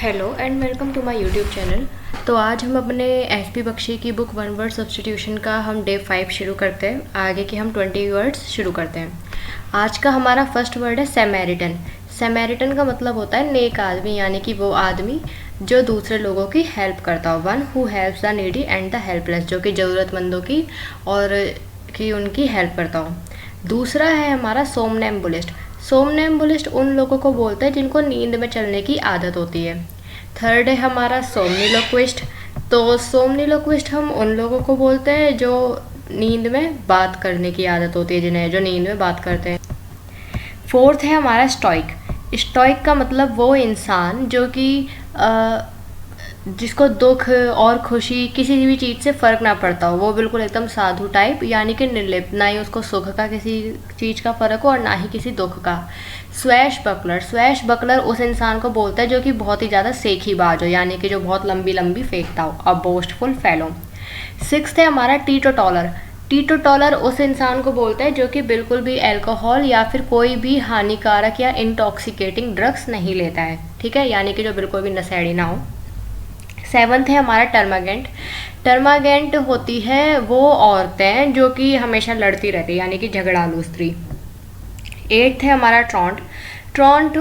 Hello and welcome to my YouTube channel. तो आज हम अपने एस.पी. बख्शी की बुक वन वर्ड सब्स्टिट्यूशन का हम डे 5 शुरू करते हैं। आगे के हम 20 वर्ड्स शुरू करते हैं। आज का हमारा फर्स्ट वर्ड है सैमेरिटन। सैमेरिटन का मतलब होता है नेक आदमी, यानी कि वो आदमी जो दूसरे लोगों की हेल्प करता हो। One who helps the needy and the helpless, जो कि ज़रूरतमंदों की और कि उनकी हेल्प करता हो। दूसरा है हमारा सोमनैम्बुलिस्ट। सोमनैम्बुलिस्ट उन लोगों को बोलते हैं जिनको नींद में चलने की आदत होती है। थर्ड है हमारा सोमनिलोक्विस्ट। तो सोमनिलोक्विस्ट हम उन लोगों को बोलते हैं जो नींद में बात करने की आदत होती है, जिन्हें जो नींद में बात करते हैं। फोर्थ है हमारा स्टोइक। स्टोइक का मतलब वो इंसान जो कि जिसको दुख और खुशी किसी भी चीज़ से फ़र्क ना पड़ता हो। वो बिल्कुल एकदम साधु टाइप, यानी कि निर्लिप्त, ना ही उसको सुख का किसी चीज़ का फ़र्क हो और ना ही किसी दुख का। स्वैश बकलर। स्वैश बकलर उस इंसान को बोलता है जो कि बहुत ही ज़्यादा सेखीबाज हो, यानी कि जो बहुत लंबी लंबी फेंकता हो। अ बोस्टफुल फेलो। सिक्स्थ है हमारा टीटोटॉलर। टीटोटॉलर उस इंसान को बोलते हैं जो कि बिल्कुल भी अल्कोहल या फिर कोई भी हानिकारक या इंटॉक्सिकेटिंग ड्रग्स नहीं लेता है, ठीक है, यानी कि जो बिल्कुल भी नशेड़ी ना हो। सेवन्थ है हमारा टर्मागेंट। टर्मागेंट होती है वो औरतें जो कि हमेशा लड़ती रहती है, यानी कि झगड़ालू स्त्री। एट्थ है हमारा ट्रॉन्ट। ट्रॉन्ट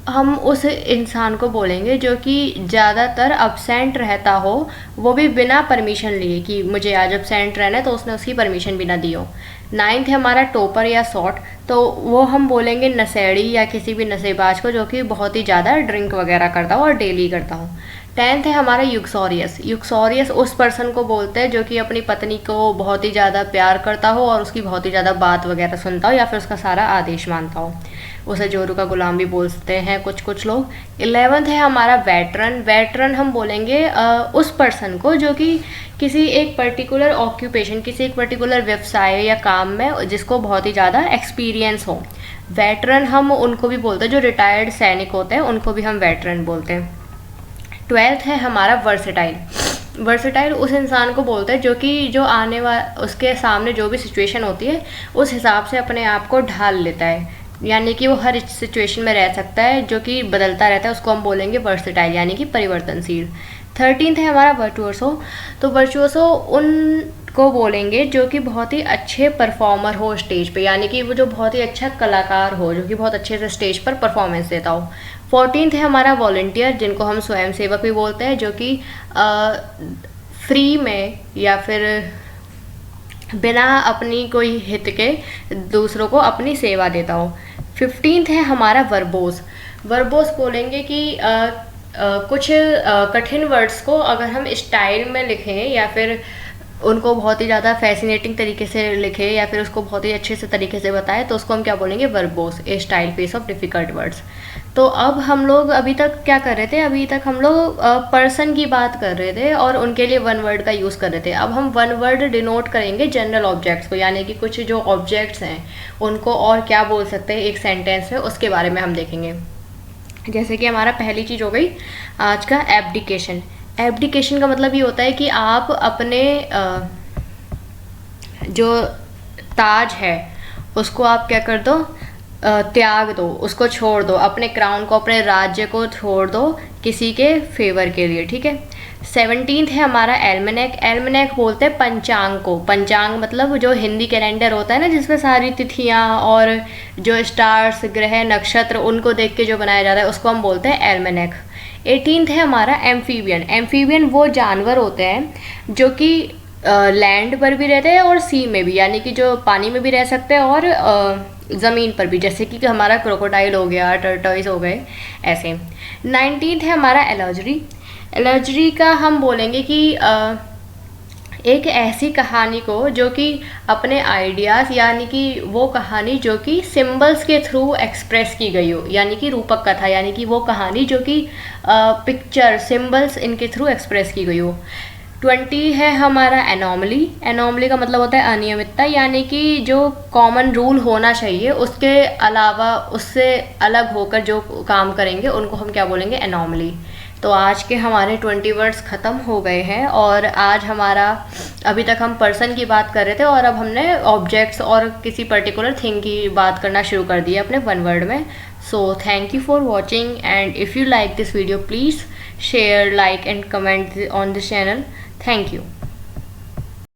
हम उस इंसान को बोलेंगे जो कि ज़्यादातर अब्सेंट रहता हो, वो भी बिना परमिशन लिए, कि मुझे आज अब्सेंट रहना है तो उसने उसकी परमिशन भी ना दी हो। नाइन्थ है हमारा टोपर या सॉट। तो वो हम बोलेंगे नशेड़ी या किसी भी नशेबाज को जो कि बहुत ही ज़्यादा ड्रिंक वगैरह करता हो और डेली करता हो। टेंथ है हमारा यूक्सोरियस। यूक्सोरियस उस पर्सन को बोलते हैं जो कि अपनी पत्नी को बहुत ही ज़्यादा प्यार करता हो और उसकी बहुत ही ज़्यादा बात वगैरह सुनता हो या फिर उसका सारा आदेश मानता हो। उसे जोरू का गुलाम भी बोलते हैं कुछ लोग। 11th है हमारा वेटरन। वेटरन हम बोलेंगे उस पर्सन को जो कि किसी एक पर्टिकुलर ऑक्यूपेशन, किसी एक पर्टिकुलर व्यवसाय या काम में जिसको बहुत ही ज़्यादा एक्सपीरियंस हो। वेटरन हम उनको भी बोलते हैं जो रिटायर्ड सैनिक होते हैं, उनको भी हम वेटरन बोलते हैं। 12th है हमारा वर्सेटाइल। वर्सेटाइल उस इंसान को बोलते हैं जो कि जो आने वाला उसके सामने जो भी सिचुएशन होती है उस हिसाब से अपने आप को ढाल लेता है, यानी कि वो हर सिचुएशन में रह सकता है, जो कि बदलता रहता है, उसको हम बोलेंगे वर्सेटाइल, यानी कि परिवर्तनशील। 13th है हमारा वर्चुअसो। तो वर्चुअसो उन को बोलेंगे जो कि बहुत ही अच्छे परफॉर्मर हो स्टेज पे, यानी कि वो जो बहुत ही अच्छा कलाकार हो, जो कि बहुत अच्छे से स्टेज पर परफॉर्मेंस देता हो। 14th है हमारा वॉलंटियर, जिनको हम स्वयंसेवक भी बोलते हैं, जो कि फ्री में या फिर बिना अपनी कोई हित के दूसरों को अपनी सेवा देता हो। 15th है हमारा वर्बोस। वर्बोस बोलेंगे कि कुछ कठिन वर्ड्स को अगर हम स्टाइल में लिखें या फिर उनको बहुत ही ज़्यादा फैसिनेटिंग तरीके से लिखे या फिर उसको बहुत ही अच्छे से तरीके से बताए तो उसको हम क्या बोलेंगे, verbose, A style face of difficult words. तो अब हम लोग अभी तक क्या कर रहे थे, अभी तक हम लोग पर्सन की बात कर रहे थे और उनके लिए वन वर्ड का यूज़ कर रहे थे। अब हम वन वर्ड डिनोट करेंगे जनरल ऑब्जेक्ट्स को, यानी कि कुछ जो ऑब्जेक्ट्स हैं उनको और क्या बोल सकते हैं एक सेंटेंस में, उसके बारे में हम देखेंगे। जैसे कि हमारा पहली चीज़ हो गई आज का एब्डिकेशन। एब्डिकेशन का मतलब ये होता है कि आप अपने जो ताज है उसको आप क्या कर दो, त्याग दो, उसको छोड़ दो, अपने क्राउन को, अपने राज्य को छोड़ दो किसी के फेवर के लिए, ठीक है। 17th है हमारा एल्मेनेक। एल्मेनेक बोलते हैं पंचांग को। पंचांग मतलब जो हिंदी कैलेंडर होता है ना, जिसमें सारी तिथियां और जो स्टार्स, ग्रह, नक्षत्र, उनको देख के जो बनाया जाता है उसको हम बोलते हैं एल्मेनेक। 18th है हमारा एम्फीबियन। एम्फीबियन वो जानवर होते हैं जो कि लैंड पर भी रहते हैं और सी में भी, यानी कि जो पानी में भी रह सकते हैं और ज़मीन पर भी, जैसे कि हमारा क्रोकोडाइल हो गया, टर्टॉइज हो गए, ऐसे। 19th है हमारा एलर्जरी। एलर्जरी का हम बोलेंगे कि एक ऐसी कहानी को जो कि अपने आइडियाज़, यानी कि वो कहानी जो कि सिंबल्स के थ्रू एक्सप्रेस की गई हो, यानी कि रूपक कथा, यानी कि वो कहानी जो कि पिक्चर, सिंबल्स, इनके थ्रू एक्सप्रेस की गई हो। 20 है हमारा एनॉमली। एनॉमली का मतलब होता है अनियमितता, यानी कि जो कॉमन रूल होना चाहिए उसके अलावा, उससे अलग होकर जो काम करेंगे उनको हम क्या बोलेंगे, एनॉमली। तो आज के हमारे 20 वर्ड्स ख़त्म हो गए हैं और आज हमारा, अभी तक हम पर्सन की बात कर रहे थे और अब हमने ऑब्जेक्ट्स और किसी पर्टिकुलर थिंग की बात करना शुरू कर दी है अपने वन वर्ड में। So thank you for watching, and if you like this video, please share, like and comment on this channel. Thank you.